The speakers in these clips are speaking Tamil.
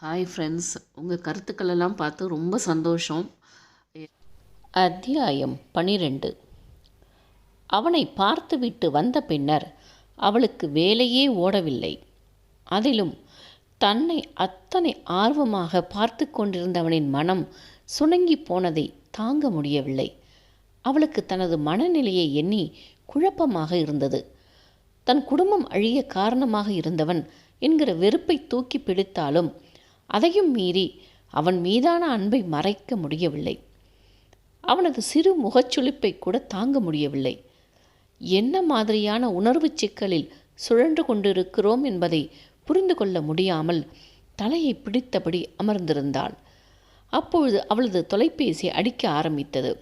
ஹாய் ஃப்ரெண்ட்ஸ், உங்கள் கருத்துக்களெல்லாம் பார்த்து ரொம்ப சந்தோஷம். அத்தியாயம் 12. அவனை பார்த்துவிட்டு வந்த பின்னர் அவளுக்கு வேலையே ஓடவில்லை. அதிலும் தன்னை அத்தனை ஆர்வமாக பார்த்து கொண்டிருந்தவனின் மனம் சுணங்கி போனதை தாங்க முடியவில்லை. அவளுக்கு தனது மனநிலையை எண்ணி குழப்பமாக இருந்தது. தன் குடும்பம் அழிய காரணமாக இருந்தவன் என்கிற வெறுப்பை தூக்கி பிடித்தாலும் அதையும் மீறி அவன் மீதான அன்பை மறைக்க முடியவில்லை. அவனது சிறு முகச்சுளிப்பை கூட தாங்க முடியவில்லை. என்ன மாதிரியான உணர்வு சிக்கலில் சுழன்று கொண்டிருக்கிறோம் என்பதை புரிந்து கொள்ள முடியாமல் தலையை பிடித்தபடி அமர்ந்திருந்தாள். அப்பொழுது அவளது தொலைபேசி அடிக்க ஆரம்பித்தது.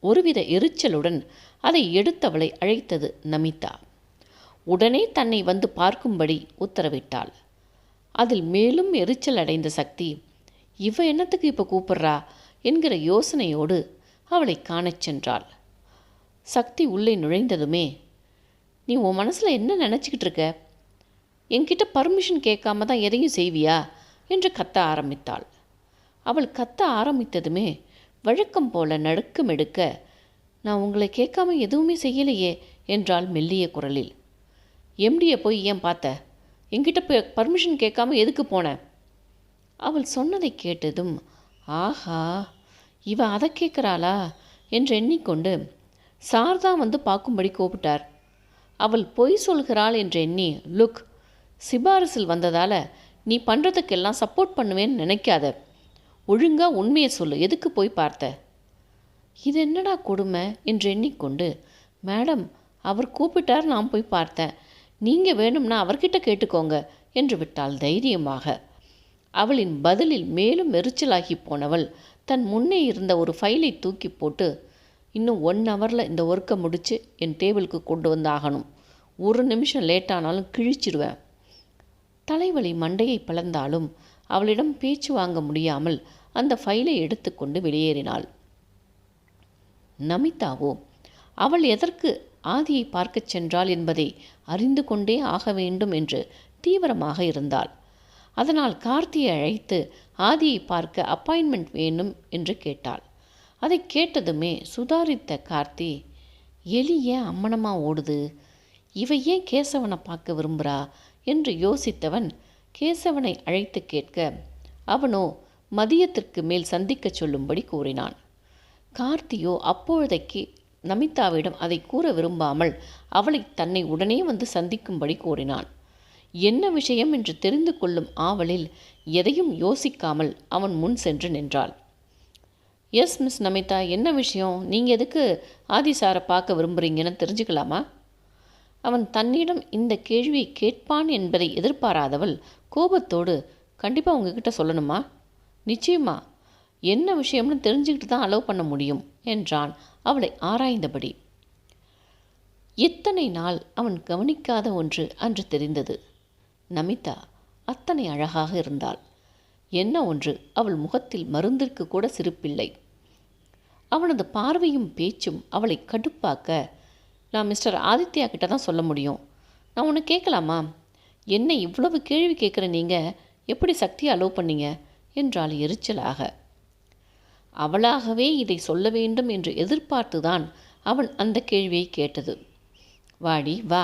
ஒருவித எரிச்சலுடன் அதை எடுத்தவளை அழைத்தது நமிதா. உடனே தன்னை வந்து பார்க்கும்படி உத்தரவிட்டாள். அதில் மேலும் எரிச்சல் அடைந்த சக்தி, இவ என்னத்துக்கு இப்போ கூப்பிட்றா என்கிற யோசனையோடு அவளை காணச் சென்றாள். சக்தி உள்ளே நுழைந்ததுமே, நீ உன் மனசில் என்ன நினச்சிக்கிட்டு இருக்க? என்கிட்ட பர்மிஷன் கேட்காம தான் எதையும் செய்வியா என்று கத்த ஆரம்பித்தாள். அவள் கத்த ஆரம்பித்ததுமே வழக்கம் போல நடுக்கம் எடுக்க, நான் உங்களை கேட்காம எதுவுமே செய்யலையே என்றாள் மெல்லிய குரலில். எம்டியை போய் ஏன் பார்த்த? என்கிட்ட பர்மிஷன் கேட்காம எதுக்கு போன? அவள் சொன்னதை கேட்டதும், ஆஹா, இவ அதை கேட்குறாளா என்று எண்ணிக்கொண்டு, சார் தான் வந்து பார்க்கும்படி கூப்பிட்டார். அவள் பொய் சொல்கிறாள் என்று எண்ணி, லுக், சிபாரிசில் வந்ததால் நீ பண்ணுறதுக்கெல்லாம் சப்போர்ட் பண்ணுவேன்னு நினைக்காத. ஒழுங்கா உண்மையை சொல்லு, எதுக்கு போய் பார்த்த? இது என்னடா கொடுமை என்று எண்ணிக்கொண்டு, மேடம், அவர் கூப்பிட்டார், நான் போய் பார்த்தேன். நீங்கள் வேணும்னா அவர்கிட்ட கேட்டுக்கோங்க என்று விட்டாள் தைரியமாக. அவளின் பதிலில் மேலும் எரிச்சலாகி போனவள் தன் முன்னே இருந்த ஒரு ஃபைலை தூக்கி போட்டு, இன்னும் 1 ஹவரில் இந்த ஒர்க்கை முடித்து என் டேபிளுக்கு கொண்டு வந்து ஆகணும். 1 நிமிஷம் லேட்டானாலும் கிழிச்சிருவேன். தலைவலி மண்டையை பிளந்தாலும் அவளிடம் பேச்சு வாங்க முடியாமல் அந்த ஃபைலை எடுத்துக்கொண்டு வெளியேறினாள். நமிதாவோ அவள் எதற்கு ஆதியை பார்க்கச் சென்றாள் என்பதை அறிந்து கொண்டே ஆக வேண்டும் என்று தீவிரமாக இருந்தாள். அதனால் கார்த்தியை அழைத்து ஆதியை பார்க்க அப்பாயின்மெண்ட் வேணும் என்று கேட்டாள். அதை கேட்டதுமே சுதாரித்த கார்த்தி, எலி ஏன் அம்மனமாக ஓடுது, இவ ஏன் கேசவனை பார்க்க விரும்புகிறா என்று யோசித்தவன் கேசவனை அழைத்து கேட்க, அவனோ மதியத்திற்கு மேல் சந்திக்க சொல்லும்படி கூறினான். கார்த்தியோ அப்பொழுதைக்கு நமிதாவிடம் அதை கூற விரும்பாமல் அவளை தன்னை உடனே வந்து சந்திக்கும்படி கூறினான். என்ன விஷயம் என்று தெரிந்து கொள்ளும் ஆவலில் எதையும் யோசிக்காமல் அவன் முன் சென்று நின்றாள். எஸ் மிஸ் நமிதா, என்ன விஷயம்? நீங்கள் எதுக்கு ஆதி சாரை பார்க்க விரும்புகிறீங்கன்னு தெரிஞ்சுக்கலாமா? அவன் தன்னிடம் இந்த கேள்வியை கேட்பான் என்பதை எதிர்பாராதவள் கோபத்தோடு, கண்டிப்பாக உங்ககிட்ட சொல்லணுமா? நிச்சயமா, என்ன விஷயம்னு தெரிஞ்சுக்கிட்டு தான் அலோவ் பண்ண முடியும் என்றான் அவளை ஆராய்ந்தபடி. இத்தனை நாள் அவன் கவனிக்காத ஒன்று அன்று தெரிந்தது. நமிதா அத்தனை அழகாக இருந்தாள். என்ன ஒன்று, அவள் முகத்தில் மருந்திற்கு கூட சிரிப்பில்லை. அவனது பார்வையும் பேச்சும் அவளை கடுப்பாக்க, நான் மிஸ்டர் ஆதித்யா கிட்ட தான் சொல்ல முடியும். நான் ஒன்று கேட்கலாமா? என்ன இவ்வளவு கேள்வி கேட்குற நீங்கள் எப்படி சக்தியை அலோவ் பண்ணீங்க என்றாள் எரிச்சலாக. அவளாகவே இதை சொல்ல வேண்டும் என்று எதிர்பார்த்துதான் அவன் அந்த கேள்வியை கேட்டது. வாடி வா,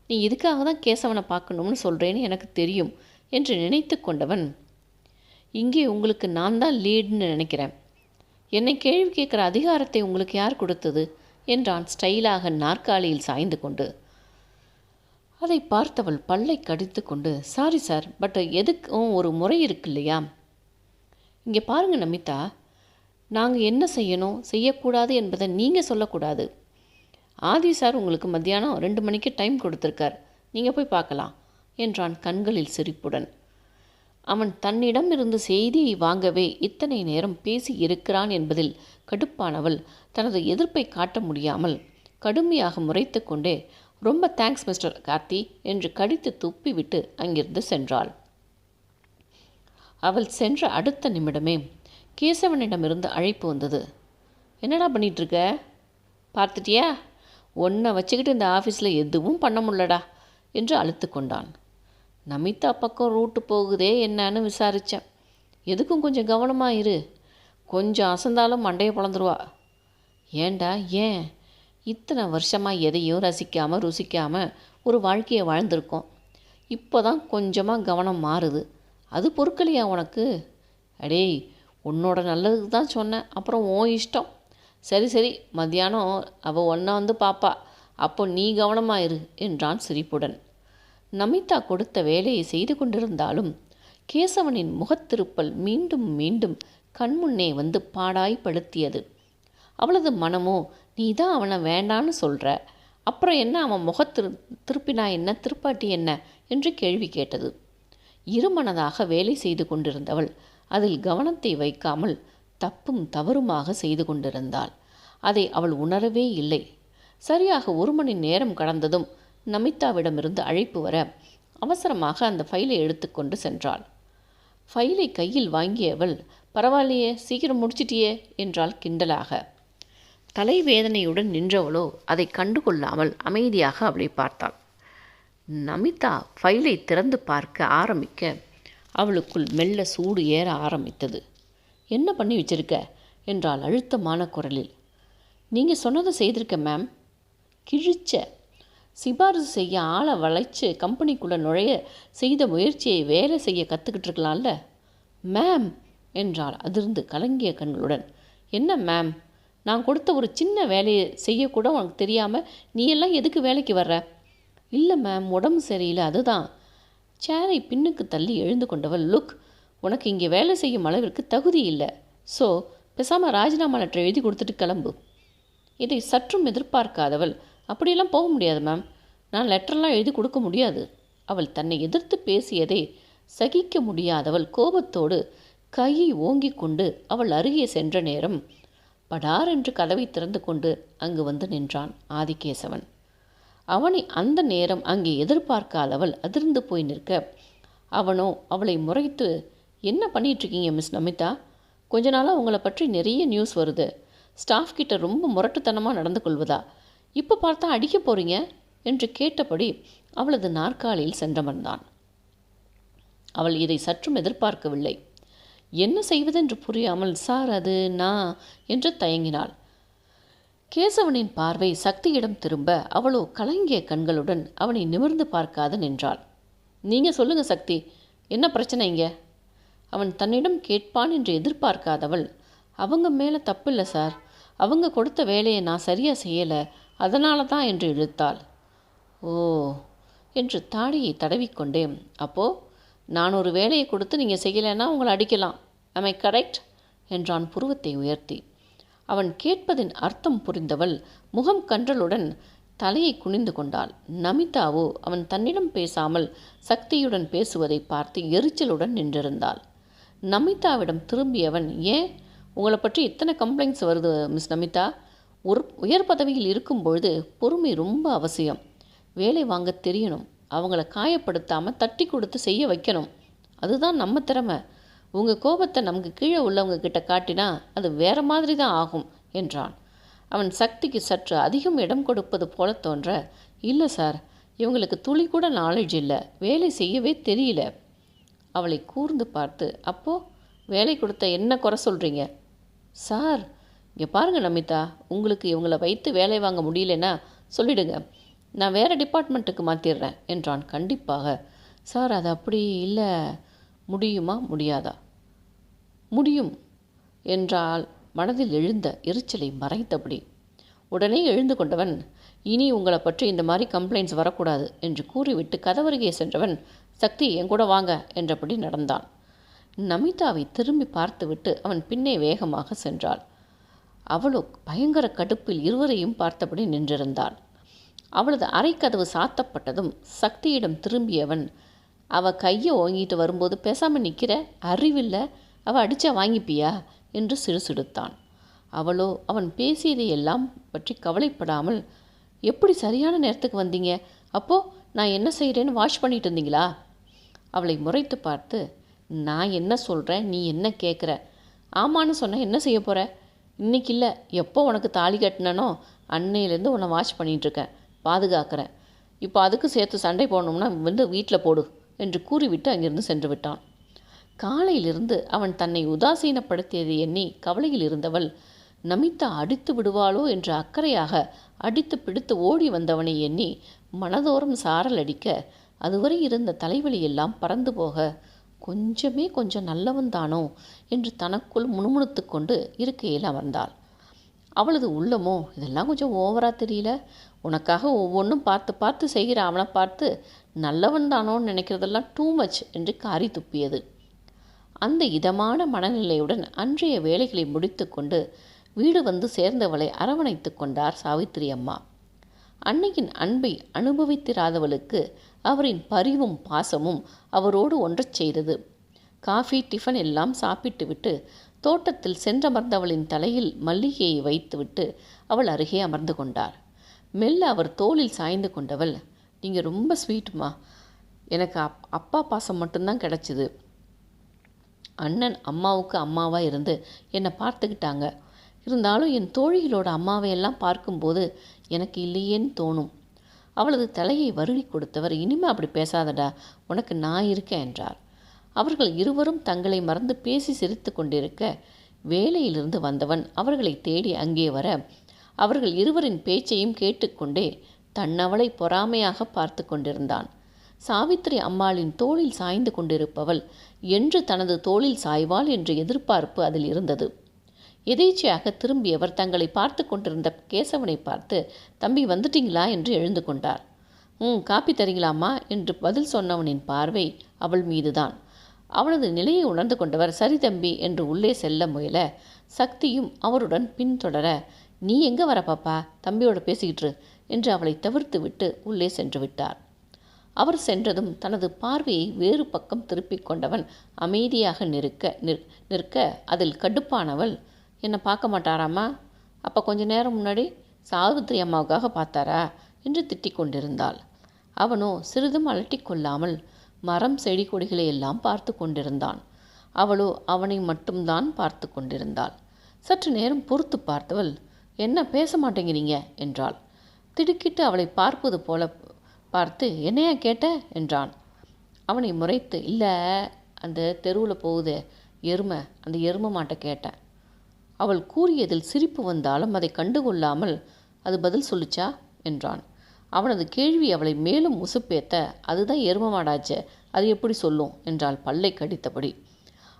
நீ இதுக்காக தான் கேசவனை பார்க்கணும்னு சொல்கிறேன்னு எனக்கு தெரியும் என்று நினைத்து கொண்டவன், இங்கே உங்களுக்கு நான் தான் லீடுன்னு நினைக்கிறேன். என்னை கேள்வி கேட்குற அதிகாரத்தை உங்களுக்கு யார் கொடுத்தது என்றான் ஸ்டைலாக நாற்காலியில் சாய்ந்து கொண்டு. அதை பார்த்தவள் பல்லை கடித்து கொண்டு, சாரி சார், பட் எதுக்கும் ஒரு முறை இருக்கு இல்லையா? இங்கே பாருங்கள் நமிதா, நாங்கள் என்ன செய்யணும் செய்யக்கூடாது என்பதை நீங்கள் சொல்லக்கூடாது. ஆதி சார் உங்களுக்கு மத்தியானம் 2 மணிக்கு டைம் கொடுத்துருக்கார், நீங்கள் போய் பார்க்கலாம் என்றான் கண்களில் சிரிப்புடன். அவன் தன்னிடம் இருந்து செய்தியை வாங்கவே இத்தனை நேரம் பேசி இருக்கிறான் என்பதில் கடுப்பானவள் தனது எதிர்ப்பை காட்ட முடியாமல் கடுமையாக முறைத்து கொண்டே, ரொம்ப தேங்க்ஸ் மிஸ்டர் கார்த்தி என்று கடித்து துப்பிவிட்டு அங்கிருந்து சென்றாள். அவள் சென்ற அடுத்த நிமிடமே கேசவனிடமிருந்து அழைப்பு வந்தது. என்னடா பண்ணிகிட்ருக்க? பார்த்துட்டியா? உன்னை வச்சுக்கிட்டு இந்த ஆஃபீஸில் எதுவும் பண்ண முடியலடா என்று அழுத்து கொண்டான். நமிதா பக்கம் ரூட்டு போகுதே என்னன்னு விசாரித்தேன். எதுக்கும் கொஞ்சம் கவனமாக இரு. கொஞ்சம் அசந்தாலும் மண்டையை பொழந்துருவா. ஏண்டா ஏன்? இத்தனை வருஷமாக எதையும் ரசிக்காமல் ருசிக்காமல் ஒரு வாழ்க்கையை வாழ்ந்திருக்கோம். இப்போ தான் கொஞ்சமாக கவனம் மாறுது. அது பொறுக்கலையா உனக்கு? அடேய், உன்னோட நல்லதுக்கு தான் சொன்னேன். அப்புறம் உன் இஷ்டம். சரி சரி, மத்தியானம் அவள் ஒன்றா வந்து பாப்பா. அப்போ நீ கவனமாக இரு என்றான் சிரிப்புடன். நமிதா கொடுத்த வேலையை செய்து கொண்டிருந்தாலும் கேசவனின் முகத்திருப்பல் மீண்டும் மீண்டும் கண்முன்னே வந்து பாடாய்படுத்தியது. அவளது மனமோ, நீ தான் அவனை வேண்டான்னு சொல்கிற, அப்புறம் என்ன அவன் திருப்பினா என்ன, திருப்பாட்டி என்ன என்று கேள்வி கேட்டது. இருமனதாக வேலை செய்து கொண்டிருந்தவள் அதில் கவனத்தை வைக்காமல் தப்பும் தவறுமாக செய்து கொண்டிருந்தாள். அதை அவள் உணரவே இல்லை. சரியாக 1 மணி நேரம் கடந்ததும் நமிதாவிடமிருந்து அழைப்பு வர அவசரமாக அந்த ஃபைலை எடுத்துக்கொண்டு சென்றாள். ஃபைலை கையில் வாங்கியவள், பரவாயில்லையே, சீக்கிரம் முடிச்சிட்டியே என்றாள் கிண்டலாக. தலைவேதனையுடன் நின்றவளோ அதை கண்டுகொள்ளாமல் அமைதியாக அவளை பார்த்தாள். நமிதா ஃபைலை திறந்து பார்க்க ஆரம்பிக்க அவளுக்குள் மெல்ல சூடு ஏற ஆரம்பித்தது. என்ன பண்ணி வச்சிருக்க என்றாள் அழுத்தமான குரலில். நீங்கள் சொன்னதை செய்திருக்க மேம். கிழிச்ச. சிபாரிசு செய்ய ஆளை வளைச்சு கம்பெனிக்குள்ளே நுழைய செய்த முயற்சியை வேலை செய்ய கற்றுக்கிட்டு இருக்கலாம்ல மேம் என்றாள் அதிர்ந்து கலங்கிய கண்களுடன். என்ன மேம்? நான் கொடுத்த ஒரு சின்ன வேலையை செய்யக்கூட உனக்கு தெரியாமல் நீ எல்லாம் எதுக்கு வேலைக்கு வர்ற? இல்லை மேம், உடம்பு சரியில்லை, அதுதான். சேரை பின்னுக்கு தள்ளி எழுந்து கொண்டவள், லுக், உனக்கு இங்கே வேலை செய்யும் அளவிற்கு தகுதி இல்லை. ஸோ பேசாமல் ராஜினாமா லெட்டர் எழுதி கொடுத்துட்டு கிளம்பு. இதை சற்றும் எதிர்பார்க்காதவள், அப்படியெல்லாம் போக முடியாது மேம், நான் லெட்டர்லாம் எழுதி கொடுக்க முடியாது. அவள் தன்னை எதிர்த்து பேசியதை சகிக்க முடியாதவள் கோபத்தோடு கையை ஓங்கிக் கொண்டு அவள் அருகே சென்ற நேரம் படார் என்று கதவை திறந்து கொண்டு அங்கு வந்து நின்றான் ஆதிகேசவன். அவனை அந்த நேரம் அங்கே எதிர்பார்க்காதவள் அதிர்ந்து போய் நிற்க, அவனோ அவளை முறைத்து, என்ன பண்ணிகிட்ருக்கீங்க மிஸ் நமிதா? கொஞ்ச நாளாக உங்களை பற்றி நிறைய நியூஸ் வருது. ஸ்டாஃப் கிட்ட ரொம்ப முரட்டுத்தனமாக நடந்து கொள்வதா? இப்போ பார்த்தா அடிக்க போகிறீங்க என்று கேட்டபடி அவளது நாற்காலியில் சென்றமர்ந்தான். அவள் இதை சற்றும் எதிர்பார்க்கவில்லை. என்ன செய்வதென்று புரியாமல், சார் அது நான் என்று தயங்கினாள். கேசவனின் பார்வை சக்தியிடம் திரும்ப அவளோ கலங்கிய கண்களுடன் அவனை நிமிர்ந்து பார்க்காது நின்றாள். நீங்கள் சொல்லுங்கள் சக்தி, என்ன பிரச்சனை இங்கே? அவன் தன்னிடம் கேட்பான் என்று எதிர்பார்க்காதவள், அவங்க மேலே தப்பில்லை சார், அவங்க கொடுத்த வேலையை நான் சரியாக செய்யலை, அதனால தான் என்று இழுத்தாள். ஓ என்று தாடியை தடவிக்கொண்டே, அப்போது நான் ஒரு வேலையை கொடுத்து நீங்கள் செய்யலைன்னா உங்களை அடிக்கலாம், am I கரெக்ட் என்றான் புருவத்தை உயர்த்தி. அவன் கேட்பதின் அர்த்தம் புரிந்தவள் முகம் கன்றலுடன் தலையை குனிந்து கொண்டாள். நமிதாவோ அவன் தன்னிடம் பேசாமல் சக்தியுடன் பேசுவதை பார்த்து எரிச்சலுடன் நின்றிருந்தாள். நமிதாவிடம் திரும்பியவன், ஏன் உங்களை பற்றி இத்தனை கம்ப்ளைண்ட்ஸ் வருது மிஸ் நமிதா? உயர் பதவியில் இருக்கும்பொழுது பொறுமை ரொம்ப அவசியம். வேலை வாங்க தெரியணும், அவங்கள காயப்படுத்தாமல் தட்டி கொடுத்து செய்ய வைக்கணும், அதுதான் நம்ம திறமை. உங்கள் கோபத்தை நமக்கு கீழே உள்ளவங்க கிட்ட காட்டினா அது வேற மாதிரி தான் ஆகும் என்றான். அவன் சக்திக்கு சற்று அதிகம் இடம் கொடுப்பது போல தோன்ற, இல்லை சார், இவங்களுக்கு துளி கூட நாலேஜ் இல்லை, வேலை செய்யவே தெரியல. அவளை கூர்ந்து பார்த்து, அப்போது வேலை கொடுத்த என்ன குறை சொல்கிறீங்க? சார் இங்கே பாருங்கள் நமிதா, உங்களுக்கு இவங்களை வைத்து வேலை வாங்க முடியலன்னா சொல்லிடுங்க, நான் வேறு டிபார்ட்மெண்ட்டுக்கு மாற்றிடுறேன் என்றான் கண்டிப்பாக. சார் அது அப்படி இல்லை. முடியுமா முடியாதா? முடியும் என்றால் மனதில் எழுந்த எரிச்சலை மறைத்தபடி. உடனே எழுந்து கொண்டவன், இனி உங்களை பற்றி இந்த மாதிரி கம்ப்ளைண்ட்ஸ் வரக்கூடாது என்று கூறிவிட்டு கதவருகே சென்றவன், சக்தி என் கூட வாங்க என்றபடி நடந்தான். நமிதாவை திரும்பி பார்த்துவிட்டு அவன் பின்னே வேகமாக சென்றாள். அவளோ பயங்கர கடுப்பில் இருவரையும் பார்த்தபடி நின்றிருந்தாள். அவளது அறைக்கதவு சாத்தப்பட்டதும் சக்தியிடம் திரும்பியவன், அவள் கையை ஓங்கிட்டு வரும்போது பேசாமல் நிற்கிற, அறிவில்லை, அவள் அடித்தா வாங்கிப்பியா என்று சிடுசிடுத்தான். அவளோ அவன் பேசியதை எல்லாம் பற்றி கவலைப்படாமல், எப்படி சரியான நேரத்துக்கு வந்தீங்க? அப்போது நான் என்ன செய்கிறேன்னு வாஷ் பண்ணிட்டு இருந்தீங்களா? அவளை முறைத்து பார்த்து, நான் என்ன சொல்கிறேன், நீ என்ன கேட்குற? ஆமான்னு சொன்ன என்ன செய்ய போகிற? இன்றைக்கி இல்லை, எப்போ உனக்கு தாலி கட்டினனோ அன்னையிலேருந்து உன்னை வாஷ் பண்ணிகிட்ருக்கேன், பாதுகாக்கிறேன். இப்போ அதுக்கு சேர்த்து சண்டை போடணும்னா வந்து வீட்டில் போடு என்று கூறிவிட்டு அங்கிருந்து சென்று விட்டான். காலையிலிருந்து அவன் தன்னை உதாசீனப்படுத்தியதை எண்ணி கவலையில் இருந்தவள் நமிதா அடித்து விடுவாளோ என்று அக்கறையாக அடித்து பிடித்து ஓடி வந்தவனை எண்ணி மனதோறும் சாரல் அடிக்க அதுவரை இருந்த தலைவலியெல்லாம் பறந்து போக கொஞ்சம் நல்லவன்தானோ என்று தனக்குள் முணுமுணுத்து கொண்டு இருக்கையில் அமர்ந்தாள். அவளது உள்ளமோ இதெல்லாம் கொஞ்சம் ஓவராக தெரியல, உனக்காக ஒவ்வொன்றும் பார்த்து பார்த்து செய்கிற அவனை பார்த்து நல்லவன்தானோன்னு நினைக்கிறதெல்லாம் டூ மச் என்று காரி துப்பியது. அந்த இதமான மனநிலையுடன் அன்றைய வேலைகளை முடித்து கொண்டு வீடு வந்து சேர்ந்தவளை அரவணைத்து கொண்டார் சாவித்திரி அம்மா. அன்னையின் அன்பை அனுபவித்திராதவளுக்கு அவரின் பரிவும் பாசமும் அவரோடு ஒன்றச் செய்தது. காஃபி டிஃபன் எல்லாம் சாப்பிட்டு விட்டு தோட்டத்தில் சென்றமர்ந்தவளின் தலையில் மல்லிகையை வைத்துவிட்டு அவள் அருகே அமர்ந்து கொண்டார். மெல்ல அவர் தோளில் சாய்ந்து கொண்டவள், நீங்கள் ரொம்ப ஸ்வீட்டுமா, எனக்கு அப்பா பாசம் மட்டும்தான் கிடச்சிது. அண்ணன் அம்மாவுக்கு அம்மாவாக இருந்து என்னை பார்த்துக்கிட்டாங்க. இருந்தாலும் என் தோழிகளோட அம்மாவையெல்லாம் பார்க்கும்போது எனக்கு இல்லையேன்னு தோணும். அவளது தலையை வருடி கொடுத்தவர், இனிமே அப்படி பேசாதடா, உனக்கு நான் இருக்கேன் என்றார். அவர்கள் இருவரும் தங்களை மறந்து பேசி சிரித்து கொண்டிருக்க வேலையிலிருந்து வந்தவன் அவர்களை தேடி அங்கே வர அவர்கள் இருவரின் பேச்சையும் கேட்டுக்கொண்டே தன்னவளை பொறாமையாக பார்த்து கொண்டிருந்தான். சாவித்திரி அம்மாளின் தோளில் சாய்ந்து கொண்டிருப்பவள் என்று தனது தோளில் சாய்வாள் என்ற எதிர்பார்ப்பு அதில் இருந்தது. எதேச்சையாக திரும்பியவர் தங்களை பார்த்து கொண்டிருந்த கேசவனை பார்த்து, தம்பி வந்துட்டீங்களா என்று எழுந்து கொண்டார். காப்பி தரீங்களாமா என்று பதில் சொன்னவனின் பார்வை அவள் மீதுதான். அவனது நிலையை உணர்ந்து கொண்டவர், சரி தம்பி என்று உள்ளே செல்ல முயல சக்தியும் அவருடன் பின்தொடர, நீ எங்கே வர பாப்பா, தம்பியோட பேசிக்கிட்டு என்று அவளை தவிர்த்து விட்டு உள்ளே சென்று விட்டார். அவர் சென்றதும் தனது பார்வையை வேறு பக்கம் திருப்பிக் கொண்டவன் அமைதியாக நிற்க அதில் கடுப்பானவள், என்னை பார்க்க மாட்டாராம்மா, அப்போ கொஞ்ச நேரம் முன்னாடி சாவித்திரி அம்மாவுக்காக பார்த்தாரா என்று திட்டிக் கொண்டிருந்தாள். அவனோ சிறிதும் அலட்டிக் கொள்ளாமல் மரம் செடி கொடிகளை எல்லாம் பார்த்து கொண்டிருந்தான். அவளோ அவனை மட்டும்தான் பார்த்து கொண்டிருந்தாள். சற்று நேரம் பொறுத்து பார்த்தவள், என்ன பேச மாட்டேங்கிறீங்க என்றாள். திடுக்கிட்டு அவளை பார்ப்பது போல பார்த்து, என்னையா கேட்ட என்றான். அவனை முறைத்து, இல்லை அந்த தெருவில் போகுதே எருமை, அந்த எருமை மாட்டை கேட்டேன். அவள் கூறியதில் சிரிப்பு வந்தாலும் அதை கண்டுகொள்ளாமல், அது பதில் சொல்லிச்சா என்றான். அவனது கேள்வி அவளை மேலும் உசுப்பேத்த, அதுதான் எரும மாடாச்சே, அது எப்படி சொல்லும் என்றாள் பல்லை கடித்தபடி.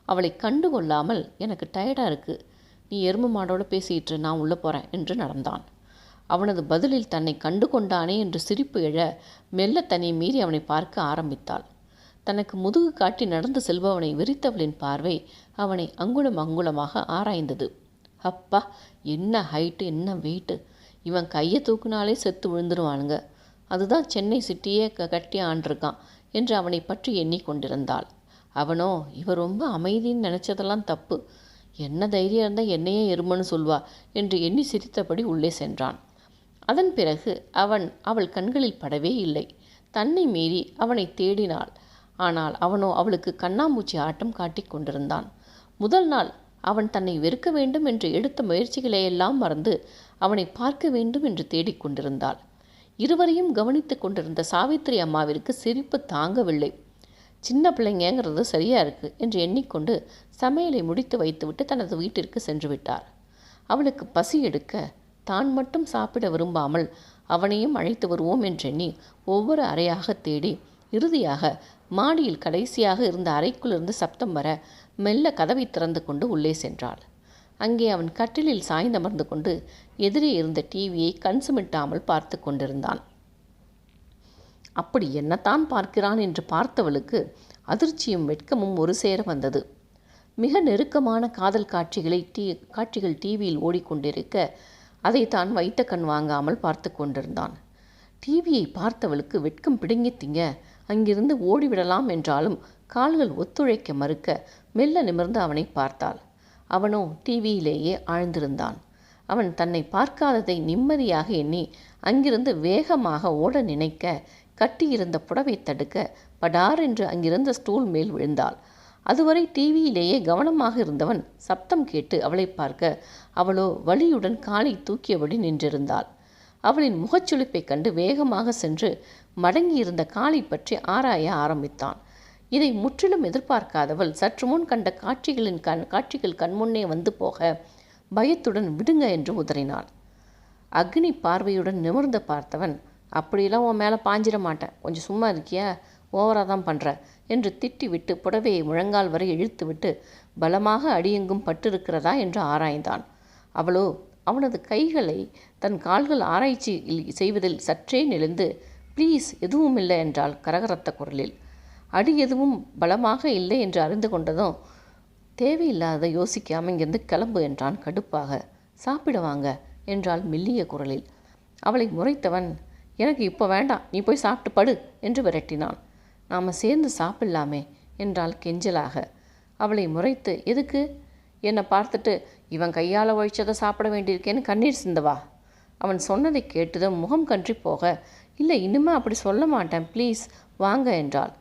அவளை கண்டுகொள்ளாமல், எனக்கு டயர்டாக இருக்குது, நீ எரும மாடோடு பேசிட்டு நான் உள்ளே போகிறேன் என்று நடந்தான். அவனது பதிலில் தன்னை கண்டு கொண்டானே என்று சிரிப்பு எழ மெல்ல தன்னை மீறி அவனை பார்க்க ஆரம்பித்தாள். தனக்கு முதுகு காட்டி நடந்து செல்பவனை விரித்தவளின் பார்வை அவனை அங்குலம் அங்குலமாக ஆராய்ந்தது. அப்பா, என்ன ஹைட்டு, என்ன வெயிட்டு, இவன் கையை தூக்குனாலே செத்து விழுந்துருவானுங்க, அதுதான் சென்னை சிட்டியே கட்டி ஆண்டிருக்கான் என்று அவனை பற்றி எண்ணிக்கொண்டிருந்தாள். அவனோ, இவ ரொம்ப அமைதின்னு நினச்சதெல்லாம் தப்பு, என்ன தைரியம் இருந்தால் என்னையே எருமன்னு சொல்வா என்று எண்ணி சிரித்தபடி உள்ளே சென்றான். அதன் பிறகு அவள் கண்களில் படவே இல்லை. தன்னை மீறி அவனை தேடினாள். ஆனால் அவனோ அவளுக்கு கண்ணாமூச்சி ஆட்டம் காட்டிக் கொண்டிருந்தான். முதல் நாள் அவன் தன்னை வெறுக்க வேண்டும் என்று எடுத்த முயற்சிகளையெல்லாம் மறந்து அவனை பார்க்க வேண்டும் என்று தேடிக்கொண்டிருந்தாள். இருவரையும் கவனித்து கொண்டிருந்த சாவித்திரி அம்மாவிற்கு சிரிப்பு தாங்கவில்லை. சின்ன பிள்ளைங்கிறது சரியா இருக்கு என்று எண்ணிக்கொண்டு சமையலை முடித்து வைத்துவிட்டு தனது வீட்டிற்கு சென்று விட்டார். அவளுக்கு பசி எடுக்க தான் மட்டும் சாப்பிட விரும்பாமல் அவனையும் அழைத்து வருவோம் என்றெண்ணி ஒவ்வொரு அறையாக தேடி இறுதியாக மாடியில் கடைசியாக இருந்த அறைக்குள்ளிருந்து சப்தம் வர மெல்ல கதவை திறந்து கொண்டு உள்ளே சென்றாள். அங்கே அவன் கட்டிலில் சாய்ந்தமர்ந்து கொண்டு எதிரே இருந்த டிவியை கண் சுமிட்டாமல் பார்த்து கொண்டிருந்தான். அப்படி என்னத்தான் பார்க்கிறான் என்று பார்த்தவளுக்கு அதிர்ச்சியும் வெட்கமும் ஒரு சேர வந்தது. மிக நெருக்கமான காதல் காட்சிகள் டிவியில் ஓடிக்கொண்டிருக்க அதை தான் வைத்த கண் வாங்காமல் பார்த்து கொண்டிருந்தான். டிவியை பார்த்தவளுக்கு வெட்கம் பிடுங்கி திங்க அங்கிருந்து ஓடிவிடலாம் என்றாலும் கால்கள் ஒத்துழைக்க மறுக்க மெல்ல நிமிர்ந்து அவனை பார்த்தாள். அவனோ டிவியிலேயே ஆழ்ந்திருந்தான். அவன் தன்னை பார்க்காததை நிம்மதியாக எண்ணி அங்கிருந்து வேகமாக ஓட நினைக்க கட்டியிருந்த புடவை தடுக்க படார் என்று அங்கிருந்த ஸ்டூல் மேல் விழுந்தாள். அதுவரை டிவியிலேயே கவனமாக இருந்தவன் சப்தம் கேட்டு அவளை பார்க்க அவளோ வலியுடன் காலை தூக்கியபடி நின்றிருந்தாள். அவளின் முகச்சுளிப்பை கண்டு வேகமாக சென்று மடங்கியிருந்த காலை பற்றி ஆராய ஆரம்பித்தான். இதை முற்றிலும் எதிர்பார்க்காதவள் சற்று முன் கண்ட காட்சிகள் கண்முன்னே வந்து போக பயத்துடன் விடுங்க என்று உதறினாள். அக்னி பார்வையுடன் நிமிர்ந்து பார்த்தவன், அப்படியெல்லாம் உன் மேலே பாஞ்சிட மாட்டேன், கொஞ்சம் சும்மா இருக்கியா, ஓவராக தான் பண்ணுற என்று திட்டிவிட்டு புடவையை முழங்கால் வரை இழுத்துவிட்டு பலமாக அடியெங்கும் பட்டிருக்கிறதா என்று ஆராய்ந்தான். அவளோ அவனது கைகளை தன் கால்கள் ஆராய்ச்சி செய்வதில் சற்றே நெளிந்து, ப்ளீஸ் எதுவும் இல்லை என்றாள் கரகரத்த குரலில். அடி எதுவும் பலமாக இல்லை என்று அறிந்து கொண்டதும், தேவையில்லாத யோசிக்காமல் இங்கிருந்து கிளம்பு என்றான் கடுப்பாக. சாப்பிட வாங்க என்றாள் மெல்லிய குரலில். அவளை முறைத்தவன், எனக்கு இப்போ வேண்டாம், நீ போய் சாப்பிட்டு படு என்று விரட்டினான். நாம் சேர்ந்து சாப்பிடலாமே என்றாள் கெஞ்சலாக. அவளை முறைத்து, எதுக்கு? என்னை பார்த்துட்டு இவன் கையால் ஒழிச்சதை சாப்பிட வேண்டியிருக்கேன்னு கண்ணீர் சிந்தவா? அவன் சொன்னதை கேட்டதும் முகம் கன்றி போக, இல்லை இனிமே அப்படி சொல்ல மாட்டேன், ப்ளீஸ் வாங்க என்றாள்.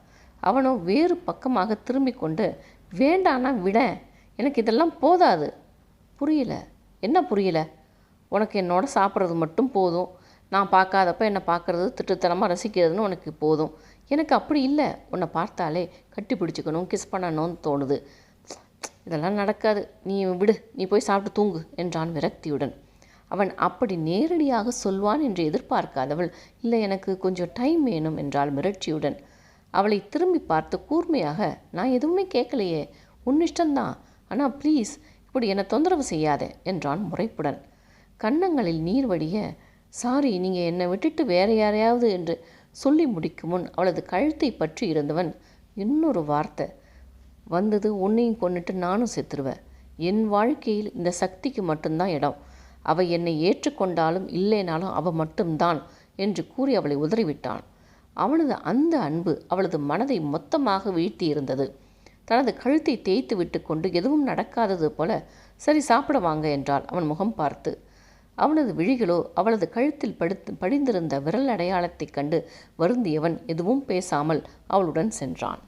அவனோ வேறு பக்கமாக திரும்பி கொண்டு, வேண்டானா விட, எனக்கு இதெல்லாம் போதாது. புரியல. என்ன புரியல? உனக்கு என்னோட சாப்பிட்றது மட்டும் போதும், நான் பார்க்காதப்ப என்னை பார்க்குறது திட்டுத்தனமாக ரசிக்கிறதுன்னு உனக்கு போதும். எனக்கு அப்படி இல்லை, உன்னை பார்த்தாலே கட்டி பிடிச்சிக்கணும், கிஸ் பண்ணணும்னு தோணுது. இதெல்லாம் நடக்காது, நீ விடு, நீ போய் சாப்பிட்டு தூங்கு என்றான் விரக்தியுடன். அவன் அப்படி நேரடியாக சொல்வான் என்று எதிர்பார்க்காதவள், இல்லை எனக்கு கொஞ்சம் டைம் வேணும் என்றாள் மிரட்சியுடன். அவளை திரும்பி பார்த்து கூர்மையாக, நான் எதுவுமே கேட்கலையே, உன் இஷ்டம்தான், ஆனால் ப்ளீஸ் இப்படி என்னை தொந்தரவு செய்யாதே என்றான் முறைப்புடன். கன்னங்களில் நீர் வடிய, சாரி, நீங்கள் என்னை விட்டுட்டு வேற யாரையாவது என்று சொல்லி முடிக்கும் முன் அவளது கழுத்தை பற்றி இருந்தவன், இன்னொரு வார்த்தை வந்தது உன்னையும் கொண்டுட்டு நானும் செத்துருவேன். என் வாழ்க்கையில் இந்த சக்திக்கு மட்டும்தான் இடம். அவள் என்னை ஏற்றுக்கொண்டாலும் இல்லைனாலும் அவள் மட்டும்தான் என்று கூறி அவளை உதறிவிட்டான். அவனது அந்த அன்பு அவளது மனதை மொத்தமாக வீழ்த்தி இருந்தது. தனது கழுத்தை தேய்த்து விட்டு கொண்டு எதுவும் நடக்காதது போல, சரி சாப்பிட வாங்க என்றாள் அவன் முகம் பார்த்து. அவனது விழிகளோ அவளது கழுத்தில் படிந்திருந்த விரல் அடையாளத்தைக் கண்டு வருந்தியவன் எதுவும் பேசாமல் அவளுடன் சென்றான்.